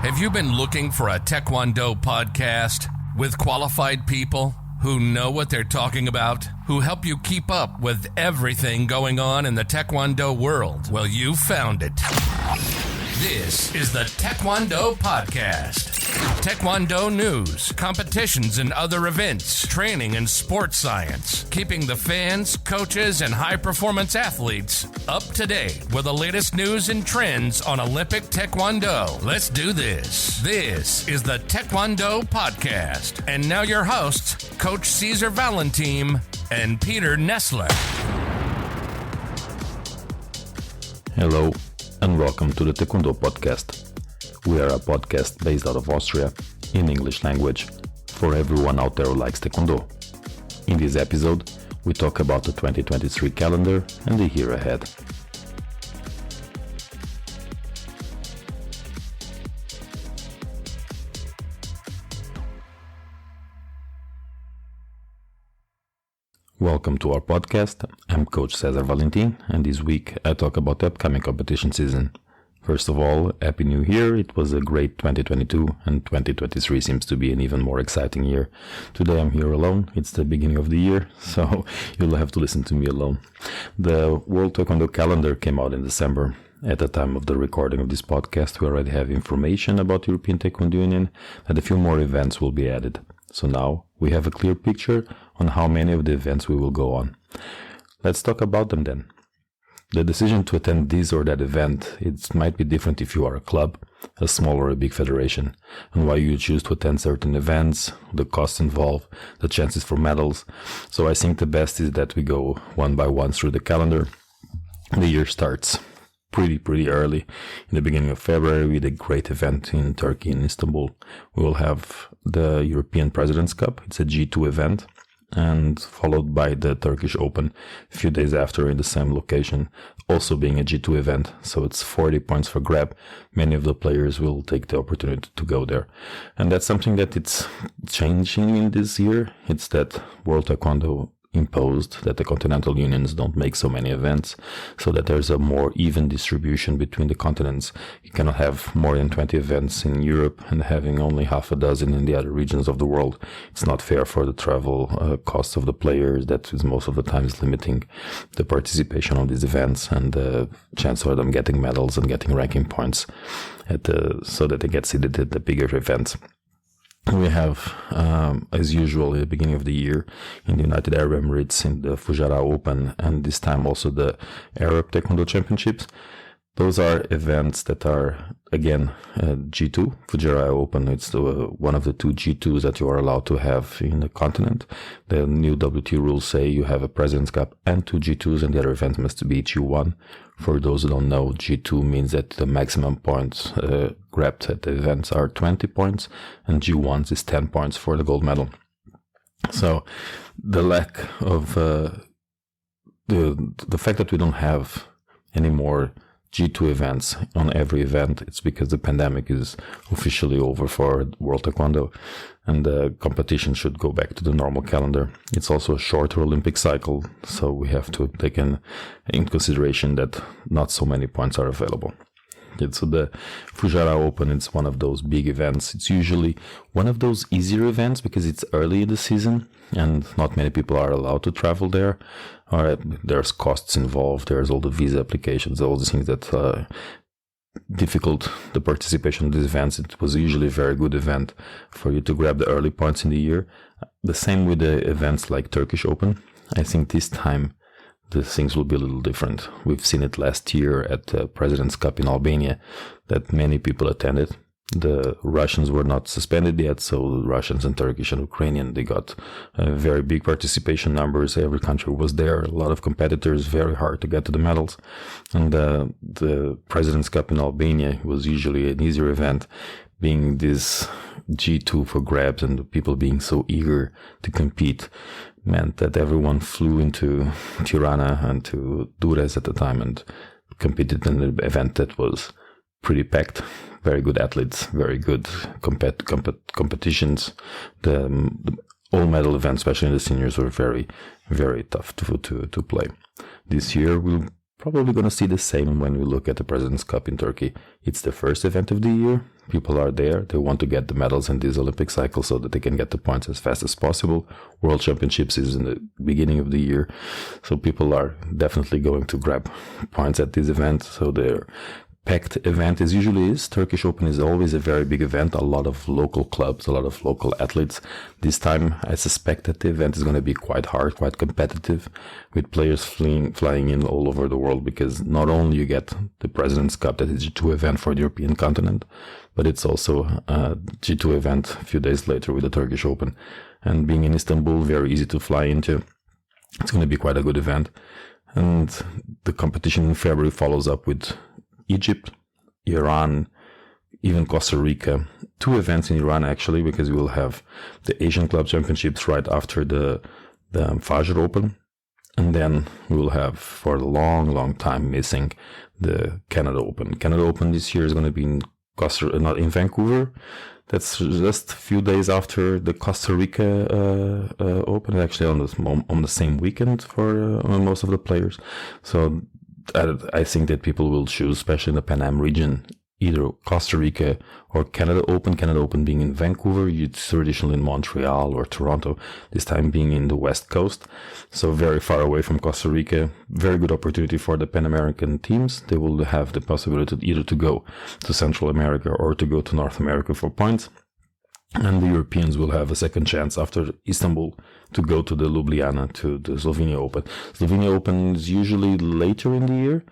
Have you been looking for a Taekwondo podcast with qualified people who know what they're talking about, who help you keep up with everything going on in the Taekwondo world? Well, you found it. This is the Taekwondo Podcast. Taekwondo news, competitions and other events, training and sports science, keeping the fans, coaches, and high-performance athletes up to date with the latest news and trends on Olympic Taekwondo. Let's do this. This is the Taekwondo Podcast. And now your hosts, Coach César Valentim and Peter Nessler. Hello, and welcome to the Taekwondo Podcast. We are a podcast based out of Austria, in English language, for everyone out there who likes Taekwondo. In this episode, we talk about the 2023 calendar and the year ahead. Welcome to our podcast. I'm Coach César Valentim, and this week I talk about the upcoming competition season. First of all, Happy New Year. It was a great 2022, and 2023 seems to be an even more exciting year. Today I'm here alone. It's the beginning of the year, so you'll have to listen to me alone. The World Taekwondo Calendar came out in December. At the time of the recording of this podcast, we already have information about European Taekwondo Union, and a few more events will be added. So now we have a clear picture on how many of the events we will go on. Let's talk about them then. The decision to attend this or that event, it might be different if you are a club, a small or a big federation, and why you choose to attend certain events, the costs involved, the chances for medals. So I think the best is that we go one by one through the calendar. The year starts pretty early in the beginning of February with a great event in Turkey, in Istanbul. We will have the European President's Cup. It's a G2 event, and followed by the Turkish Open a few days after in the same location, also being a G2 event. So it's 40 points for grab. Many of the players will take the opportunity to go there. And that's something that it's changing in this year. It's that World Taekwondo imposed that the continental unions don't make so many events, so that there's a more even distribution between the continents. You cannot have more than 20 events in Europe and having only half a dozen in the other regions of the world. It's not fair for the travel costs of the players. That is most of the times limiting the participation of these events and the chance for them getting medals and getting ranking points so that they get seeded at the bigger events. We have, as usual, at the beginning of the year in the United Arab Emirates in the Fujairah Open, and this time also the Arab Taekwondo Championships. Those are events that are, again, G2. Fujairah Open, it's one of the two G2s that you are allowed to have in the continent. The new WT rules say you have a President's Cup and two G2s, and the other event must be G1. For those who don't know, G2 means that the maximum points grabbed at the events are 20 points, and G1s is 10 points for the gold medal. So the lack of the fact that we don't have any more G2 events on every event, it's because the pandemic is officially over for World Taekwondo, and the competition should go back to the normal calendar. It's also a shorter Olympic cycle, so we have to take in consideration that not so many points are available. So the Fujairah Open, it's one of those big events. It's usually one of those easier events because it's early in the season and not many people are allowed to travel there. There's costs involved. There's all the visa applications, all the things that difficult the participation in these events. It was usually a very good event for you to grab the early points in the year. The same with the events like Turkish Open. I think this time the things will be a little different. We've seen it last year at the President's Cup in Albania that many people attended. The Russians were not suspended yet, so the Russians and Turkish and Ukrainian, they got very big participation numbers. Every country was there, a lot of competitors, very hard to get to the medals. And the President's Cup in Albania was usually an easier event, being this G2 for grabs, and the people being so eager to compete meant that everyone flew into Tirana and to Durrës at the time and competed in an event that was pretty packed. Very good athletes, very good competitions. The all medal events, especially in the seniors, were very, very tough to play. This year we'll probably going to see the same when we look at the President's Cup in Turkey. It's the first event of the year. People are there. They want to get the medals in this Olympic cycle so that they can get the points as fast as possible. World Championships is in the beginning of the year. So people are definitely going to grab points at this event. So they're packed event as usually is. Turkish Open is always a very big event. A lot of local clubs, a lot of local athletes. This time, I suspect that the event is going to be quite hard, quite competitive, with players flying in all over the world, because not only you get the President's Cup, that is a G2 event for the European continent, but it's also a G2 event a few days later with the Turkish Open. And being in Istanbul, very easy to fly into. It's going to be quite a good event. And the competition in February follows up with Egypt, Iran, even Costa Rica. 2 events in Iran, actually, because we will have the Asian Club Championships right after the Fajr Open. And then we will have, for a long, long time missing, the Canada Open. Canada Open this year is going to be not in Vancouver. That's just a few days after the Costa Rica Open, actually on the same weekend for most of the players. So I think that people will choose, especially in the Pan Am region, either Costa Rica or Canada Open. Canada Open being in Vancouver, it's traditionally in Montreal or Toronto, this time being in the West Coast. So very far away from Costa Rica. Very good opportunity for the Pan American teams. They will have the possibility either to go to Central America or to go to North America for points. And the Europeans will have a second chance after Istanbul to go to the Ljubljana, to the Slovenia Open. Slovenia Open is usually later in the year.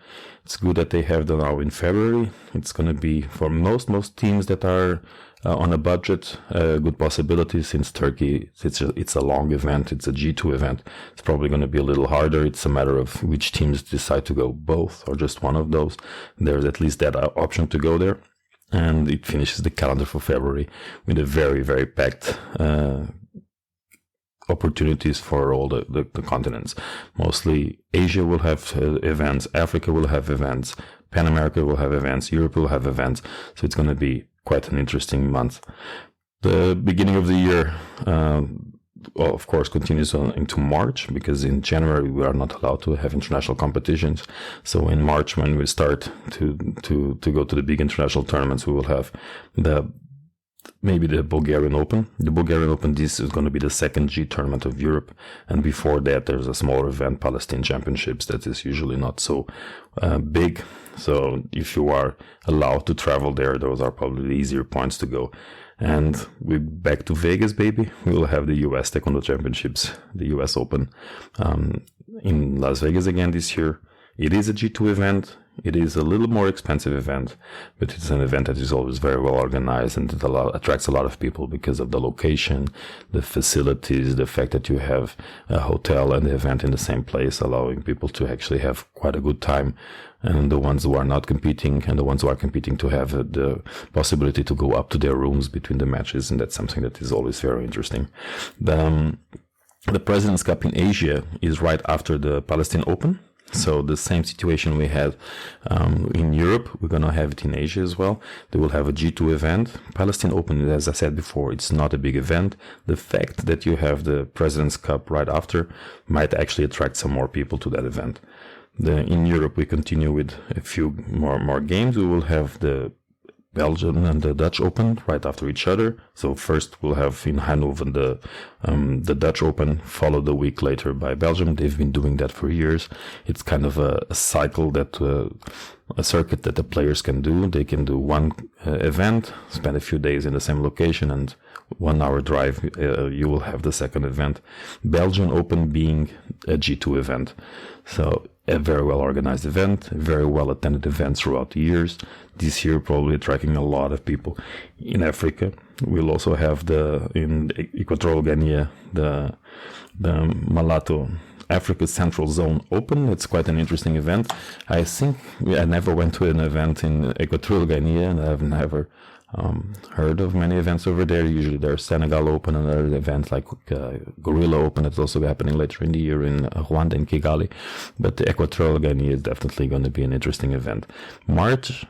It's good that they have them now in February. It's going to be, for most teams that are on a budget, a good possibility, since Turkey, it's a long event. It's a G2 event. It's probably going to be a little harder. It's a matter of which teams decide to go both or just one of those. There's at least that option to go there. And it finishes the calendar for February with a very, very packed opportunities for all the continents. Mostly Asia will have events, Africa will have events, Pan America will have events, Europe will have events. So it's going to be quite an interesting month. The beginning of the year, of course, continues on into March, because in January we are not allowed to have international competitions. So in March, when we start to go to the big international tournaments, we will have maybe the Bulgarian Open. The Bulgarian Open, this is going to be the second G tournament of Europe. And before that, there's a smaller event, Palestine Championships, that is usually not so big. So if you are allowed to travel there, those are probably the easier points to go. And we're back to Vegas, baby. We will have the US Taekwondo Championships, the US Open, in Las Vegas again this year. It is a G2 event. It is a little more expensive event, but it's an event that is always very well organized, and it attracts a lot of people because of the location, the facilities, the fact that you have a hotel and the event in the same place, allowing people to actually have quite a good time. And the ones who are not competing and the ones who are competing to have the possibility to go up to their rooms between the matches. And that's something that is always very interesting. The President's Cup in Asia is right after the Palestine Open. So the same situation we had in Europe, we're going to have it in Asia as well. They will have a G2 event. Palestine Open, as I said before, it's not a big event. The fact that you have the President's Cup right after might actually attract some more people to that event. In Europe, we continue with a few more games. We will have the Belgium and the Dutch Open right after each other. So first we'll have in Eindhoven the Dutch Open, followed a week later by Belgium. They've been doing that for years. It's kind of a cycle that a circuit that the players can do. They can do one event, spend a few days in the same location, and 1 hour drive, you will have the second event. Belgian Open being a G2 event. So a very well organized event, very well attended event throughout the years. This year probably attracting a lot of people. In Africa, we'll also have in Equatorial Guinea, the Malato Africa Central Zone Open. It's quite an interesting event. I think I never went to an event in Equatorial Guinea, and I've never heard of many events over there. Usually there's Senegal Open and other events like Gorilla Open that's also happening later in the year in Rwanda, in Kigali. But the Equatorial Guinea is definitely going to be an interesting event. March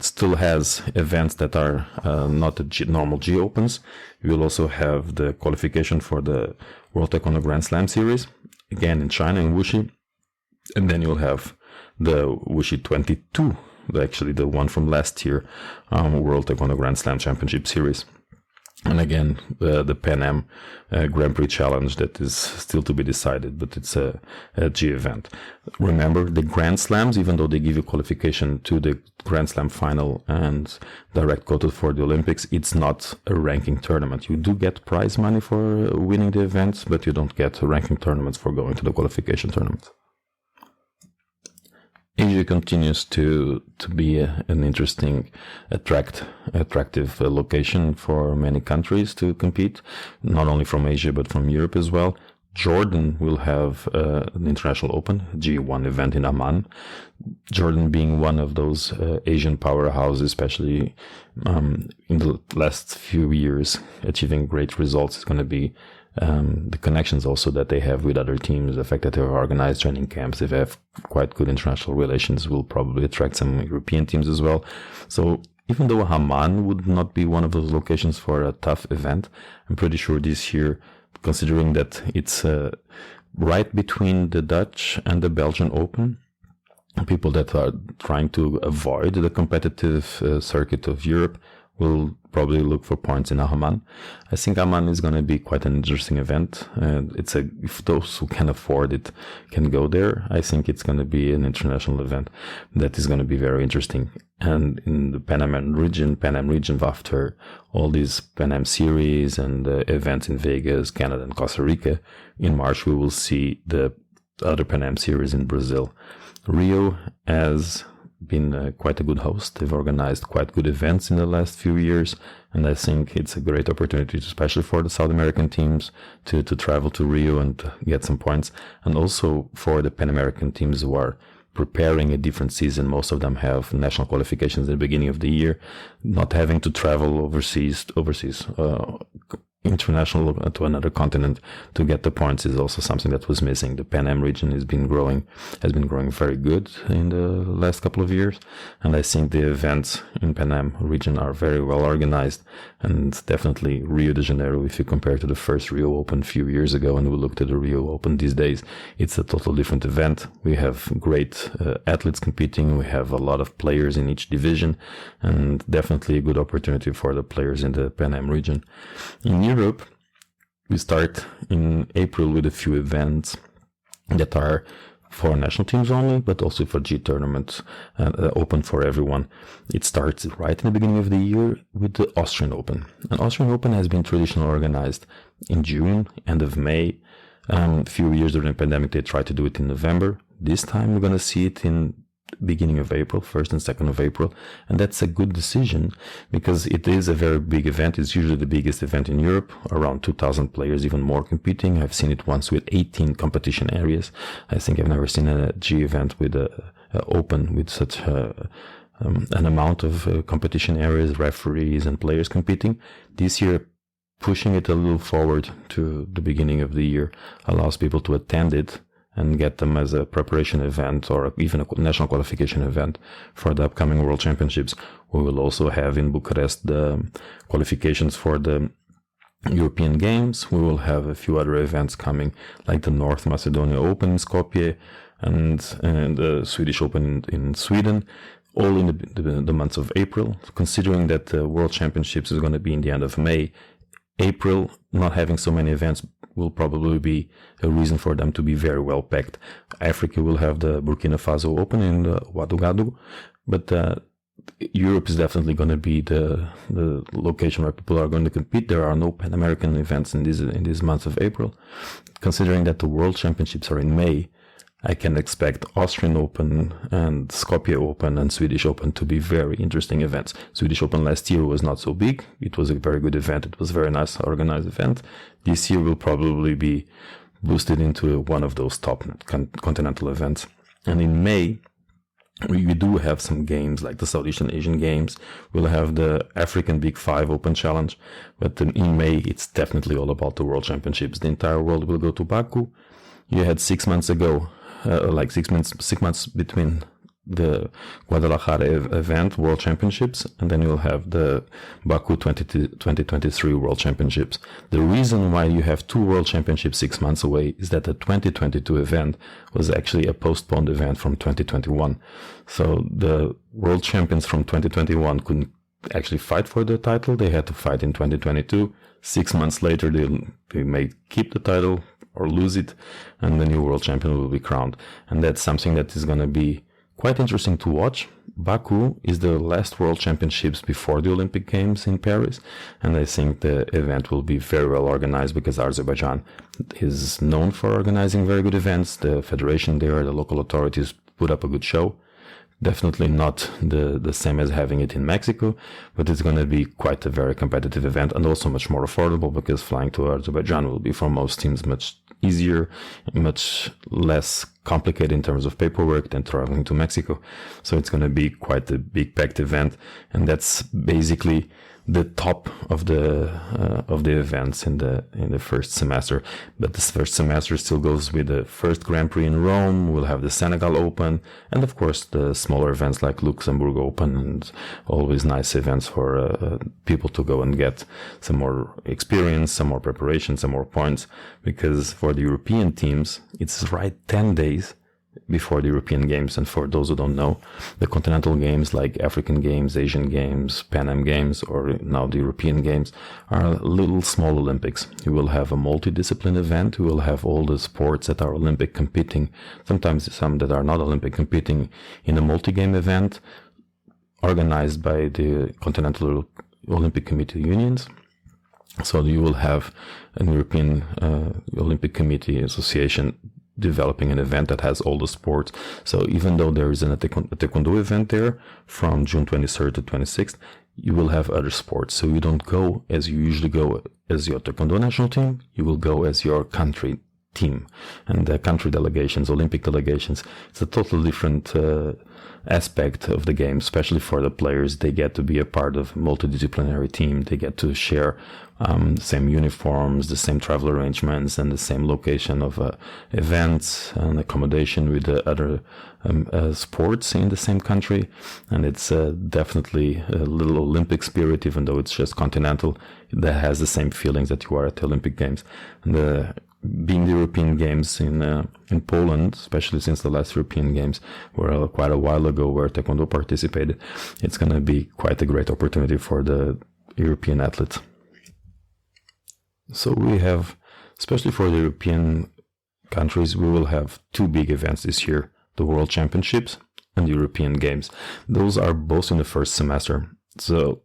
still has events that are not the normal G Opens. We will also have the qualification for the World Taekwondo Grand Slam Series, again in China, in Wuxi. And then you'll have the Wuxi 22, actually the one from last year, World Taekwondo Grand Slam Championship Series. And again, the Pan Am Grand Prix Challenge that is still to be decided, but it's a G event. Remember, the Grand Slams, even though they give you qualification to the Grand Slam final and direct quota for the Olympics, it's not a ranking tournament. You do get prize money for winning the events, but you don't get ranking tournaments for going to the qualification tournament. Asia continues to be an interesting, attractive location for many countries to compete, not only from Asia but from Europe as well. Jordan will have an International Open, G1 event in Amman. Jordan being one of those Asian powerhouses, especially in the last few years, achieving great results, is going to be the connections also that they have with other teams, the fact that they have organized training camps, they have quite good international relations, will probably attract some European teams as well. So even though Amman would not be one of those locations for a tough event, I'm pretty sure this year, considering that it's right between the Dutch and the Belgian Open, people that are trying to avoid the competitive circuit of Europe will probably look for points in Amman. I think Amman is going to be quite an interesting event. If those who can afford it can go there, I think it's going to be an international event that is going to be very interesting. And in the Pan Am region, after all these Pan Am series and events in Vegas, Canada, and Costa Rica, in March we will see the other Pan Am series in Brazil. Rio has been quite a good host. They've organized quite good events in the last few years, and I think it's a great opportunity, especially for the South American teams, to travel to Rio and get some points, and also for the Pan American teams who are preparing a different season. Most of them have national qualifications at the beginning of the year. Not having to travel overseas, international to another continent to get the points is also something that was missing. The Pan Am region has been growing very good in the last couple of years, and I think the events in Pan Am region are very well organized, and definitely Rio de Janeiro, if you compare to the first Rio Open a few years ago and we looked at the Rio Open these days, it's a total different event. We have great athletes competing, we have a lot of players in each division, and definitely a good opportunity for the players in the Pan Am region. In Europe, we start in April with a few events that are for national teams only, but also for G tournaments, open for everyone. It starts right in the beginning of the year with the Austrian Open. And Austrian Open has been traditionally organized in June, end of May. A few years during the pandemic, they tried to do it in November. This time, we're going to see it in beginning of April, 1st and 2nd of April, and that's a good decision because it is a very big event. It's usually the biggest event in Europe, around 2,000 players, even more competing. I've seen it once with 18 competition areas. I think I've never seen a G event with a open with such an amount of competition areas, referees and players competing. This year, pushing it a little forward to the beginning of the year allows people to attend it and get them as a preparation event or even a national qualification event for the upcoming World Championships. We will also have in Bucharest the qualifications for the European Games. We will have a few other events coming, like the North Macedonia Open in Skopje and the Swedish Open in Sweden, all in the months of April. Considering that the World Championships is going to be in the end of May, April, not having so many events will probably be a reason for them to be very well packed. Africa will have the Burkina Faso Open in Ouagadougou, but Europe is definitely going to be the location where people are going to compete. There are no Pan American events in these months of April. Considering that the World Championships are in May, I can expect Austrian Open and Skopje Open and Swedish Open to be very interesting events. Swedish Open last year was not so big. It was a very good event. It was a very nice organized event. This year will probably be boosted into one of those top continental events. And in May, we do have some games like the Southeastern Asian Games. We'll have the African Big Five Open Challenge. But in May, it's definitely all about the World Championships. The entire world will go to Baku. You had 6 months ago, 6 months between the Guadalajara event, World Championships, and then you'll have the Baku 2023 World Championships. The reason why you have two World Championships 6 months away is that the 2022 event was actually a postponed event from 2021. So the world champions from 2021 couldn't actually fight for the title. They had to fight in 2022. 6 months later, they may keep the title or lose it, and the new world champion will be crowned. And that's something that is going to be quite interesting to watch. Baku is the last World Championships before the Olympic Games in Paris, and I think the event will be very well organized because Azerbaijan is known for organizing very good events. The federation there, the local authorities put up a good show. Definitely not the same as having it in Mexico, but it's going to be quite a very competitive event and also much more affordable because flying to Azerbaijan will be for most teams much easier, much less complicated in terms of paperwork than traveling to Mexico. So it's going to be quite a big packed event, and that's basically the top of the events in the first semester. But this first semester still goes with the first Grand Prix in Rome. We'll have the Senegal Open, and of course the smaller events like Luxembourg Open, and always nice events for people to go and get some more experience, some more preparation, some more points. Because for the European teams, it's right 10 days before the European Games. And for those who don't know, the continental games like African Games, Asian Games, Pan Am Games, or now the European Games are little small Olympics. You will have a multidiscipline event. You will have all the sports that are Olympic competing, sometimes some that are not Olympic competing in a multi-game event organized by the Continental Olympic Committee unions. So you will have an European Olympic Committee Association developing an event that has all the sports. So even though there is a taekwondo event there from June 23rd to 26th, you will have other sports. So you don't go as you usually go as your taekwondo national team. You will go as your country team. And the country delegations, Olympic delegations, it's a totally different aspect of the game, especially for the players. They get to be a part of a multidisciplinary team. They get to share the same uniforms, the same travel arrangements, and the same location of events and accommodation with the other sports in the same country. And it's definitely a little Olympic spirit, even though it's just continental. That has the same feelings that you are at the Olympic Games. And being the European Games in Poland, especially since the last European Games were quite a while ago where Taekwondo participated, it's going to be quite a great opportunity for the European athletes. So we have, especially for the European countries, we will have two big events this year, the World Championships and the European Games. Those are both in the first semester. So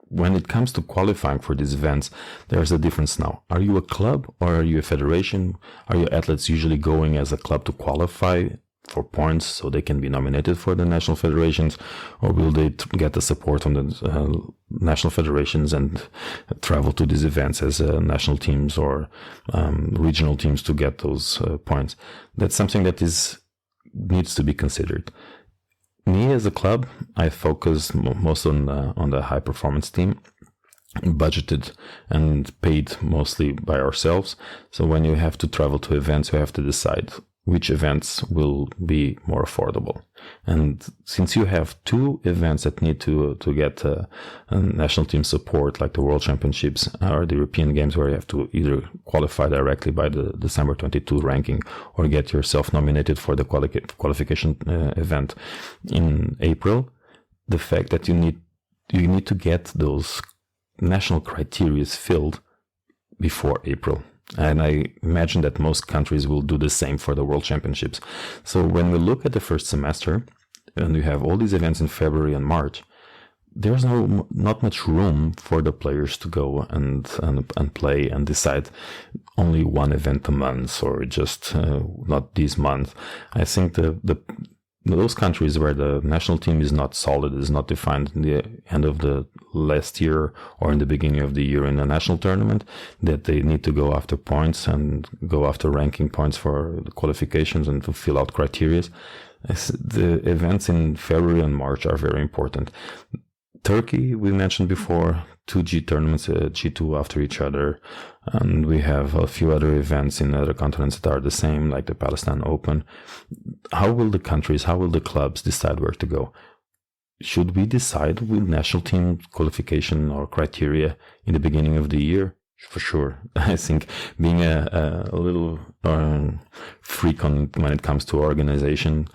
when it comes to qualifying for these events, there's a difference now. Are you a club or are you a federation? Are your athletes usually going as a club to qualify for points so they can be nominated for the national federations, or will they get the support from the national federations and travel to these events as national teams or regional teams to get those points? That's something that needs to be considered. Me as a club, I focus most on the high performance team, budgeted and paid mostly by ourselves. So when you have to travel to events, you have to decide which events will be more affordable. And since you have two events that need to get a national team support, like the World Championships or the European Games, where you have to either qualify directly by the December 22 ranking or get yourself nominated for the qualification event in April, the fact that you need to get those national criteria filled before April. And I imagine that most countries will do the same for the World Championships. So when we look at the first semester, and we have all these events in February and March, there's not much room for the players to go and play and decide only one event a month or just not this month. I think those countries where the national team is not solid, is not defined in the end of the last year or in the beginning of the year in a national tournament, that they need to go after points and go after ranking points for the qualifications and to fill out criteria. The events in February and March are very important. Turkey, we mentioned before, 2G tournaments, G2 after each other. And we have a few other events in other continents that are the same, like the Palestine Open. How will the countries, how will the clubs decide where to go? Should we decide with national team qualification or criteria in the beginning of the year? For sure. I think being a little freak when it comes to organization,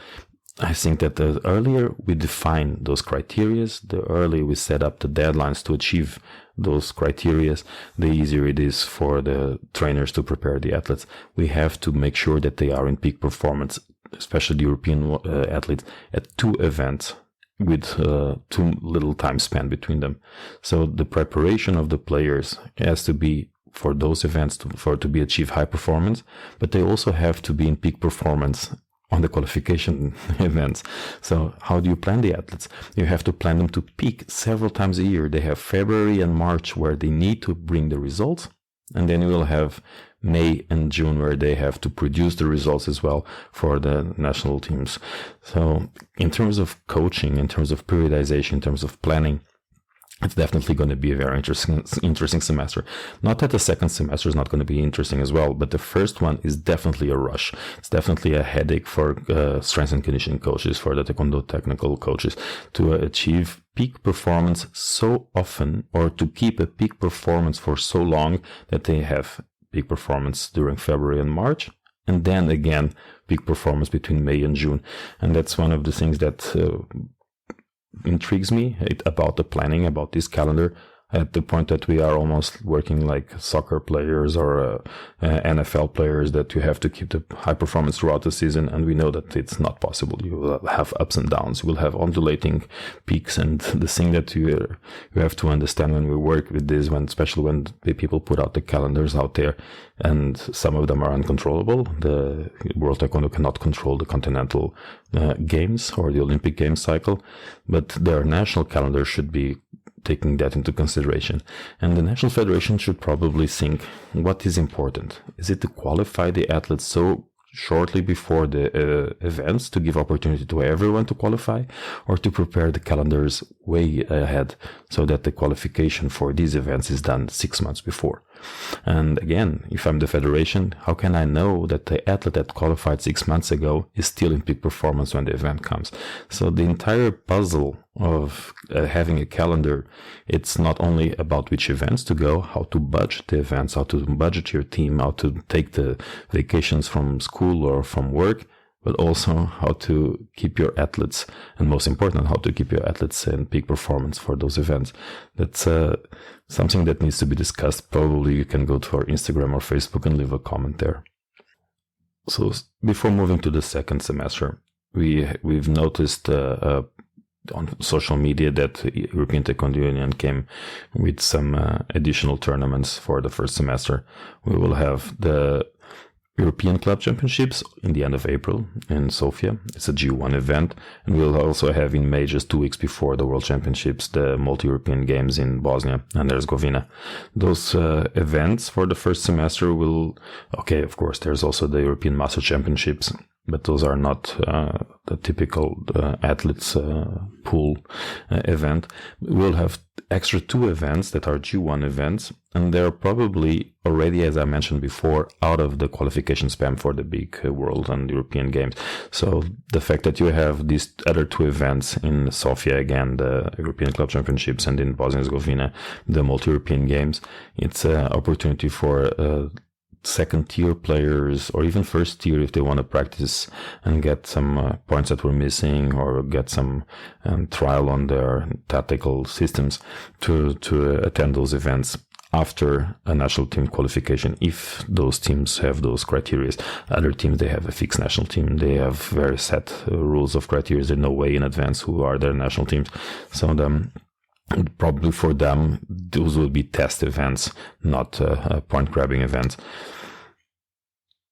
I think that the earlier we define those criteria, the earlier we set up the deadlines to achieve those criteria, the easier it is for the trainers to prepare the athletes. We have to make sure that they are in peak performance, especially the European athletes, at 2 events with too little time spent between them. So the preparation of the players has to be for those events to be achieve high performance, but they also have to be in peak performance on the qualification events. So how do you plan the athletes? You have to plan them to peak several times a year. They have February and March where they need to bring the results. And then you will have May and June where they have to produce the results as well for the national teams. So in terms of coaching, in terms of periodization, in terms of planning, it's definitely going to be a very interesting semester. Not that the second semester is not going to be interesting as well, but the first one is definitely a rush. It's definitely a headache for strength and conditioning coaches, for the Taekwondo technical coaches, to achieve peak performance so often, or to keep a peak performance for so long that they have peak performance during February and March, and then again peak performance between May and June. And that's one of the things that intrigues me about the planning, about this calendar, at the point that we are almost working like soccer players or NFL players, that you have to keep the high performance throughout the season. And we know that it's not possible. You will have ups and downs. You will have undulating peaks. And the thing that you have to understand when we work with this, especially when the people put out the calendars out there, and some of them are uncontrollable. The World Taekwondo cannot control the continental games or the Olympic Games cycle, but their national calendar should be taking that into consideration. And the National Federation should probably think, what is important? Is it to qualify the athletes so shortly before the events to give opportunity to everyone to qualify, or to prepare the calendars way ahead so that the qualification for these events is done 6 months before? And again, if I'm the federation, how can I know that the athlete that qualified 6 months ago is still in peak performance when the event comes? So the entire puzzle of having a calendar, it's not only about which events to go, how to budget the events, how to budget your team, how to take the vacations from school or from work, but also how to keep your athletes, and most important, how to keep your athletes in peak performance for those events. That's something that needs to be discussed. Probably you can go to our Instagram or Facebook and leave a comment there. So before moving to the second semester, we've noticed on social media that the European Taekwondo Union came with some additional tournaments for the first semester. We will have the European Club Championships in the end of April in Sofia. It's a G1 event. And we'll also have in May, just 2 weeks before the World Championships, the Multi-European Games in Bosnia and Herzegovina. Those events for the first semester will, okay, of course, there's also the European Master Championships, but those are not the typical athletes pool event. We'll have extra 2 events that are G1 events, and they're probably already, as I mentioned before, out of the qualification span for the big World and European Games. So the fact that you have these other 2 events in Sofia, again, the European Club Championships, and in Bosnia-Herzegovina, the Multi-European Games, it's an opportunity for second tier players, or even first tier, if they want to practice and get some points that were missing, or get some trial on their tactical systems, to attend those events after a national team qualification, if those teams have those criteria. Other teams, they have a fixed national team. They have very set rules of criteria. They know way in advance who are their national teams. So probably for them, those will be test events, not point grabbing events.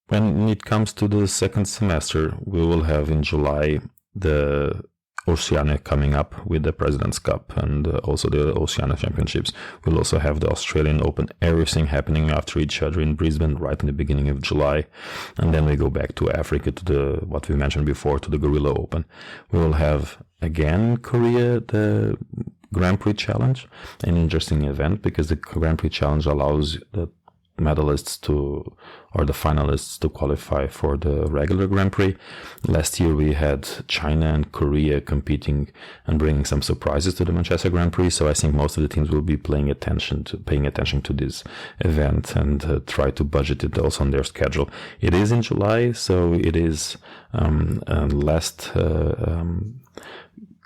When it comes to the second semester, we will have in July the Oceania coming up with the President's Cup, and also the Oceania Championships. We'll also have the Australian Open, everything happening after each other in Brisbane right in the beginning of July. And then we go back to Africa, to what we mentioned before, to the Gorilla Open. We will have again Korea, the Grand Prix Challenge, an interesting event because the Grand Prix Challenge allows the medalists or the finalists to qualify for the regular Grand Prix. Last year we had China and Korea competing and bringing some surprises to the Manchester Grand Prix, so I think most of the teams will be paying attention to this event and try to budget it also on their schedule. It is in July, so it is last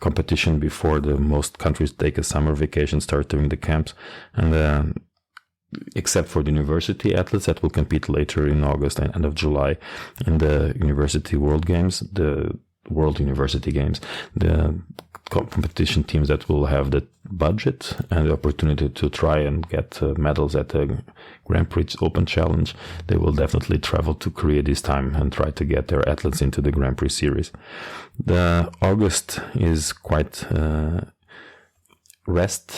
competition before the most countries take a summer vacation, start doing the camps, and except for the university athletes that will compete later in August and end of July in the University World Games, the World University Games, the competition teams that will have the budget and the opportunity to try and get medals at the Grand Prix Open Challenge, they will definitely travel to Korea this time and try to get their athletes into the Grand Prix series. The August is quite rest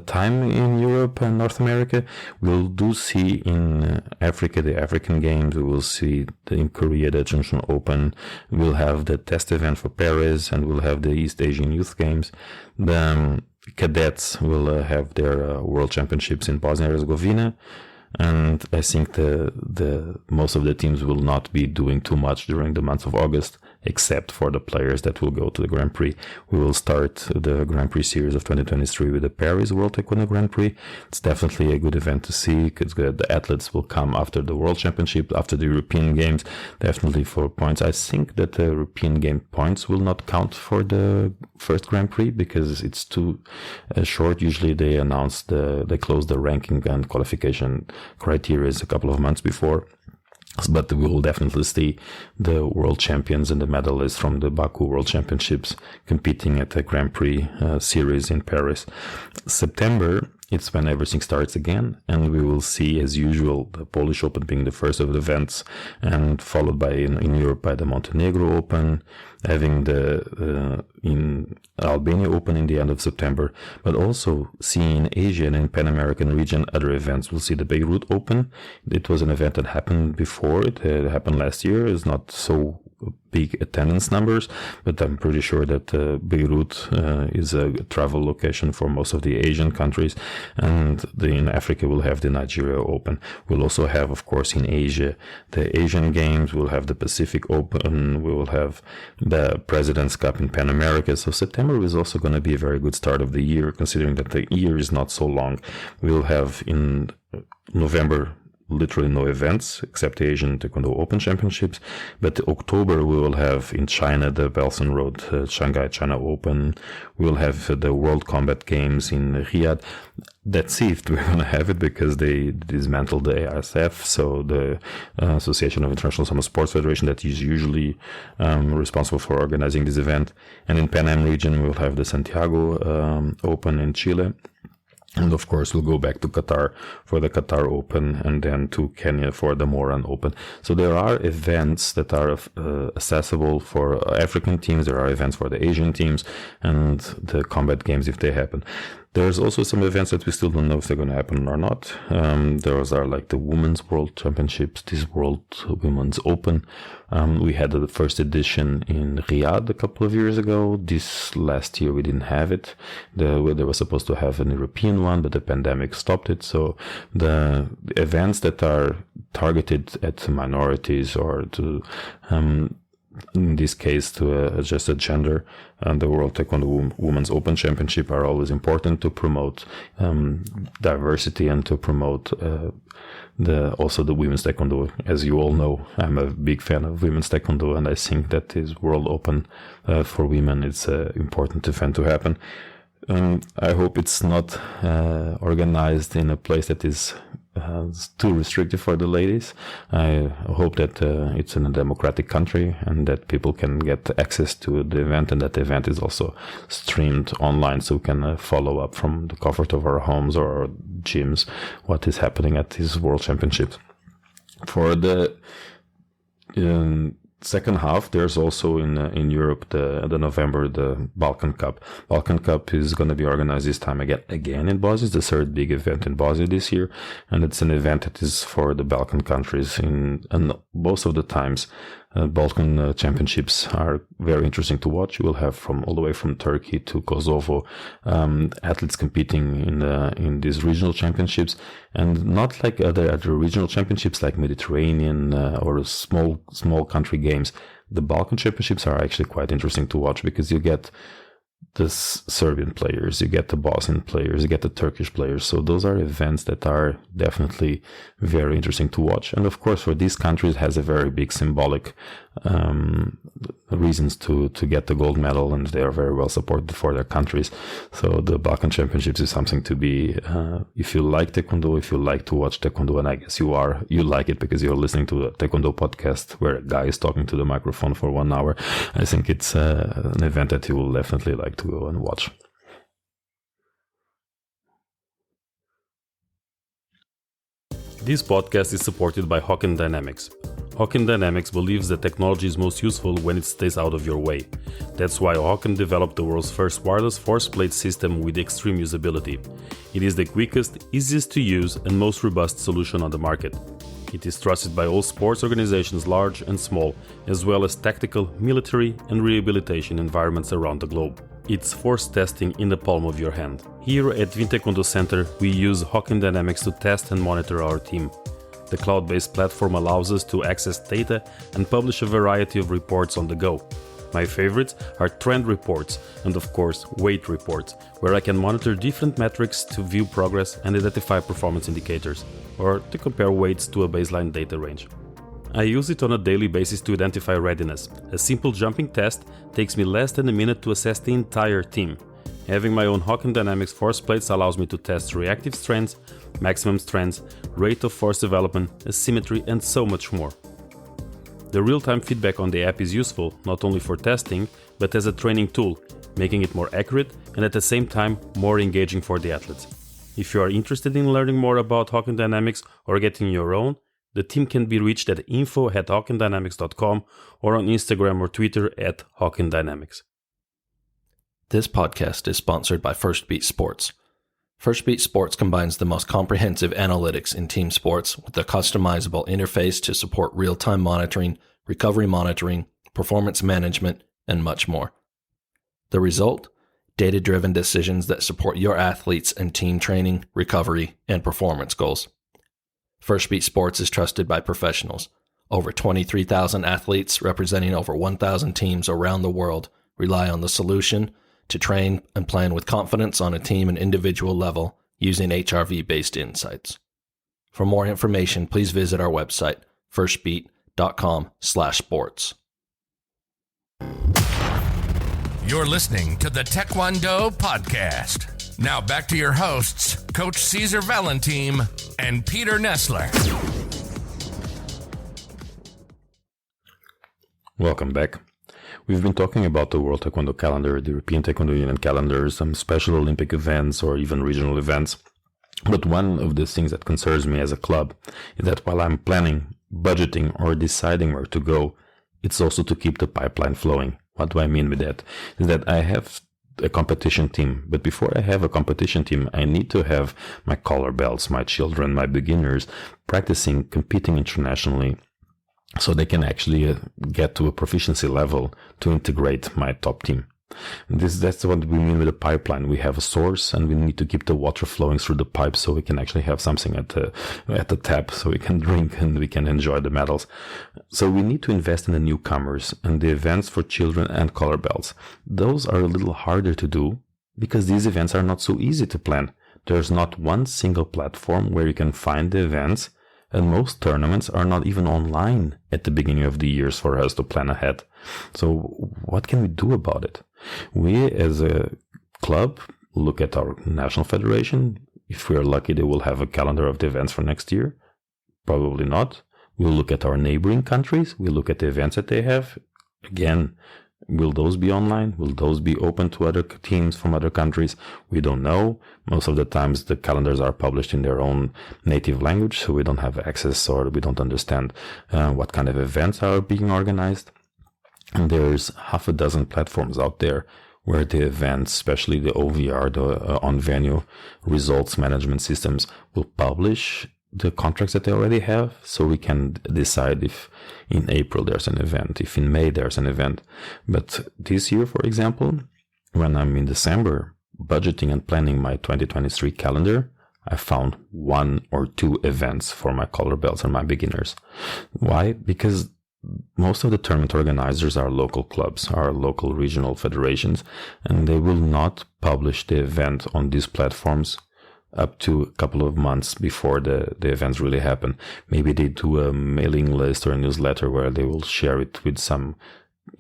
time in Europe and North America. We'll do see in Africa the African Games. We will see in Korea the Chungcheong Open. We'll have the test event for Paris, and we'll have the East Asian Youth Games. The cadets will have their World Championships in Bosnia and Herzegovina. And I think the most of the teams will not be doing too much during the month of August, except for the players that will go to the Grand Prix. We will start the Grand Prix series of 2023 with the Paris World Taekwondo Grand Prix. It's definitely a good event to see because the athletes will come after the World Championship, after the European Games, definitely for points. I think that the European Game points will not count for the first Grand Prix because it's too short. Usually they close the ranking and qualification criteria a couple of months before. But we will definitely see the world champions and the medalists from the Baku World Championships competing at the Grand Prix series in Paris. September, it's when everything starts again, and we will see, as usual, the Polish Open being the first of the events, and followed by in Europe by the Montenegro Open, having the in Albania Open in the end of September, but also seeing in Asia and in Pan American region other events. We'll see the Beirut Open. It was an event that happened before. It happened last year. It's not so big attendance numbers, but I'm pretty sure that Beirut is a travel location for most of the Asian countries, and in Africa we'll have the Nigeria Open. We'll also have, of course, in Asia the Asian Games. We'll have the Pacific Open. We will have the President's Cup in Pan America. So September is also going to be a very good start of the year, considering that the year is not so long. We'll have in November literally no events except the Asian Taekwondo Open Championships. But October we will have in China the Belt and Road Shanghai China Open. We will have the World Combat Games in Riyadh. Let's see if we're going to have it, because they dismantled the ASF, so the Association of International Summer Sports Federation, that is usually responsible for organizing this event. And in Pan Am region we'll have the Santiago Open in Chile. And of course, we'll go back to Qatar for the Qatar Open, and then to Kenya for the Moran Open. So there are events that are accessible for African teams. There are events for the Asian teams and the combat games if they happen. There's also some events that we still don't know if they're going to happen or not. Those are like the Women's World Championships, this World Women's Open. We had the first edition in Riyadh a couple of years ago. This last year we didn't have it. They were supposed to have an European one, but the pandemic stopped it. So the events that are targeted at minorities or to in this case to adjust the gender, and the World Taekwondo Women's Open Championship are always important to promote diversity and to promote also the women's taekwondo. As you all know, I'm a big fan of women's taekwondo, and I think that this World Open for women is an important event to happen. I hope it's not organized in a place that is too restrictive for the ladies. I hope that it's in a democratic country and that people can get access to the event, and that the event is also streamed online, so we can follow up from the comfort of our homes or our gyms what is happening at these World Championships. For the second half, there's also in Europe the November the Balkan Cup. Balkan Cup is going to be organized this time again in Bosnia. It's the third big event in Bosnia this year, and it's an event that is for the Balkan countries. And most of the times Balkan championships are very interesting to watch. You will have all the way from Turkey to Kosovo athletes competing in these regional championships, and not like other regional championships like Mediterranean or small country games. The Balkan championships are actually quite interesting to watch because you get the Serbian players, you get the Bosnian players, you get the Turkish players. So those are events that are definitely very interesting to watch. And of course, for these countries, it has a very big symbolic reasons to get the gold medal, and they are very well supported for their countries. So the Balkan Championships is something to be, if you like Taekwondo, if you like to watch Taekwondo, and I guess you like it because you're listening to a Taekwondo podcast where a guy is talking to the microphone for 1 hour. I think it's an event that you will definitely like to go and watch. This podcast is supported by Hawken Dynamics. Hawken Dynamics believes that technology is most useful when it stays out of your way. That's why Hawken developed the world's first wireless force plate system with extreme usability. It is the quickest, easiest to use, and most robust solution on the market. It is trusted by all sports organizations, large and small, as well as tactical, military, and rehabilitation environments around the globe. It's force testing in the palm of your hand. Here at Wien Taekwondo Center, we use Hawken Dynamics to test and monitor our team. The cloud-based platform allows us to access data and publish a variety of reports on the go. My favorites are trend reports and, of course, weight reports, where I can monitor different metrics to view progress and identify performance indicators, or to compare weights to a baseline data range. I use it on a daily basis to identify readiness. A simple jumping test takes me less than a minute to assess the entire team. Having my own Hawken Dynamics force plates allows me to test reactive strengths, maximum strengths, rate of force development, asymmetry, and so much more. The real-time feedback on the app is useful not only for testing, but as a training tool, making it more accurate and at the same time more engaging for the athletes. If you are interested in learning more about Hawken Dynamics or getting your own, the team can be reached at info@hawkendynamics.com or on Instagram or Twitter @HawkenDynamics. This podcast is sponsored by First Beat Sports. First Beat Sports combines the most comprehensive analytics in team sports with a customizable interface to support real-time monitoring, recovery monitoring, performance management, and much more. The result? Data-driven decisions that support your athletes and team training, recovery, and performance goals. First Beat Sports is trusted by professionals. Over 23,000 athletes representing over 1,000 teams around the world rely on the solution to train and plan with confidence on a team and individual level using HRV-based insights. For more information, please visit our website, firstbeat.com/sports. You're listening to the Taekwondo Podcast. Now back to your hosts, Coach César Valentim and Peter Nessler. Welcome back. We've been talking about the World Taekwondo Calendar, the European Taekwondo Union calendar, some special Olympic events or even regional events. But one of the things that concerns me as a club is that while I'm planning, budgeting, or deciding where to go, it's also to keep the pipeline flowing. What do I mean by that? Is that I have a competition team, but before I have a competition team, I need to have my color belts, my children, my beginners practicing, competing internationally, so they can actually get to a proficiency level to integrate my top team. That's what we mean with the pipeline. We have a source and we need to keep the water flowing through the pipe so we can actually have something at the tap so we can drink and we can enjoy the medals. So we need to invest in the newcomers and the events for children and color belts. Those are a little harder to do because these events are not so easy to plan. There's not one single platform where you can find the events, and most tournaments are not even online at the beginning of the years for us to plan ahead. So what can we do about it? We as a club look at our national federation. If we are lucky, they will have a calendar of the events for next year. Probably not. We'll look at our neighboring countries. We'll look at the events that they have. Again, will those be online? Will those be open to other teams from other countries? We don't know. Most of the times the calendars are published in their own native language, so we don't have access or we don't understand what kind of events are being organized. And there's half a dozen platforms out there where the events, especially the OVR, the on-venue results management systems, will publish the contracts that they already have, so we can decide if in April there's an event, if in May there's an event. But this year, for example, when I'm in December budgeting and planning my 2023 calendar, I found 1 or 2 events for my color belts and my beginners. Why? Because most of the tournament organizers are local clubs, are local regional federations, and they will not publish the event on these platforms up to a couple of months before the events really happen. Maybe they do a mailing list or a newsletter where they will share it with some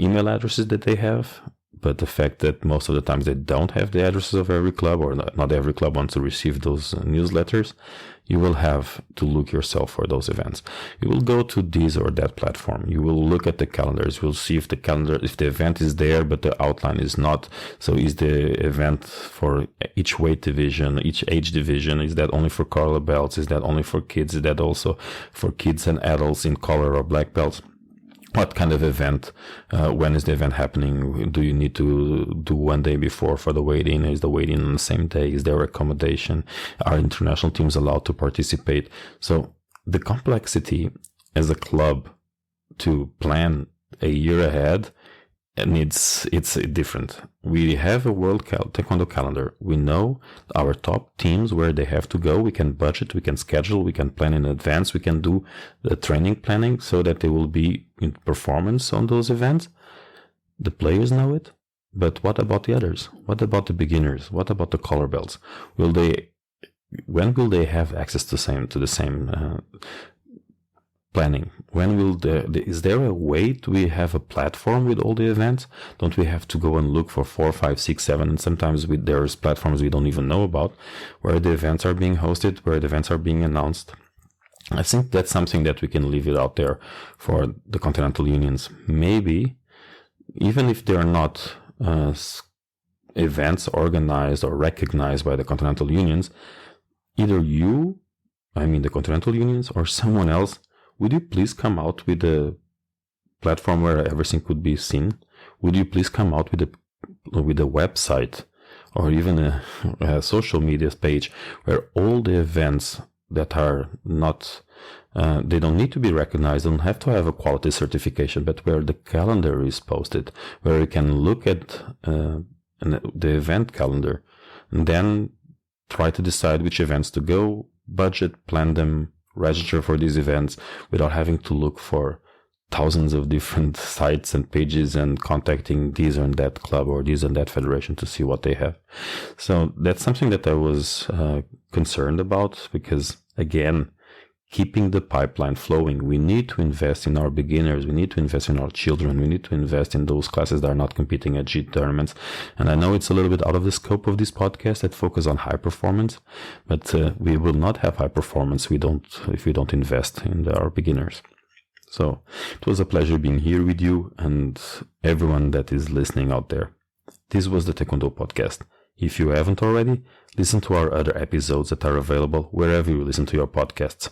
email addresses that they have. But the fact that most of the times they don't have the addresses of every club, or not every club wants to receive those newsletters, you will have to look yourself for those events. You will go to this or that platform. You will look at the calendars. You will see if the event is there, but the outline is not. So is the event for each weight division, each age division? Is that only for color belts? Is that only for kids? Is that also for kids and adults in color or black belts? What kind of event? When is the event happening? Do you need to do one day before for the weigh-in? Is the weigh-in on the same day? Is there accommodation? Are international teams allowed to participate? So the complexity as a club to plan a year ahead, and it's different. We have a World Taekwondo Calendar. We know our top teams, where they have to go. We can budget, we can schedule, we can plan in advance, we can do the training planning so that they will be in performance on those events. The players know it, but what about the others? What about the beginners? What about the color belts? When will they have access to the same planning? When will is there a way do we have a platform with all the events? Don't we have to go and look for 4, 5, 6, 7, and sometimes there's platforms we don't even know about, where the events are being hosted, where the events are being announced? I think that's something that we can leave it out there for the continental unions. Maybe, even if they're not events organized or recognized by the continental unions, either the continental unions, or someone else, would you please come out with a platform where everything could be seen? Would you please come out with a website, or even a social media page where all the events that are not, they don't need to be recognized, don't have to have a quality certification, but where the calendar is posted, where you can look at the event calendar and then try to decide which events to go, budget, plan them, register for these events without having to look for thousands of different sites and pages and contacting this and that club or this and that federation to see what they have. So that's something that I was concerned about, because again, keeping the pipeline flowing, we need to invest in our beginners, we need to invest in our children, we need to invest in those classes that are not competing at G tournaments. And I know it's a little bit out of the scope of this podcast that focus on high performance, but we will not have high performance if we don't invest in our beginners. So it was a pleasure being here with you and everyone that is listening out there. This was the Taekwondo Podcast. If you haven't already, listen to our other episodes that are available wherever you listen to your podcasts.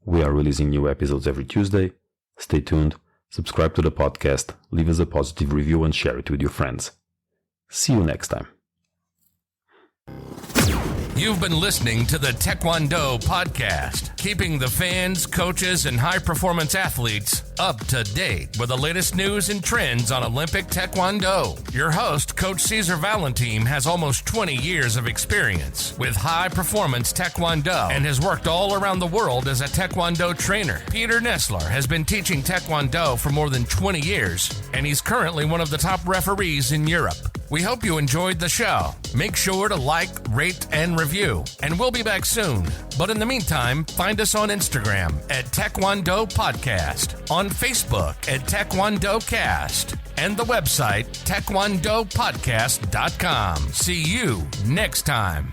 We are releasing new episodes every Tuesday. Stay tuned, subscribe to the podcast, leave us a positive review, and share it with your friends. See you next time. You've been listening to the Taekwondo Podcast, keeping the fans, coaches, and high-performance athletes up to date with the latest news and trends on Olympic Taekwondo. Your host, Coach César Valentim, has almost 20 years of experience with high-performance Taekwondo and has worked all around the world as a Taekwondo trainer. Peter Nessler has been teaching Taekwondo for more than 20 years, and he's currently one of the top referees in Europe. We hope you enjoyed the show. Make sure to like, rate, and review, and we'll be back soon. But in the meantime, find us on Instagram at Taekwondo Podcast, on Facebook at Taekwondo Cast, and the website taekwondopodcast.com. See you next time.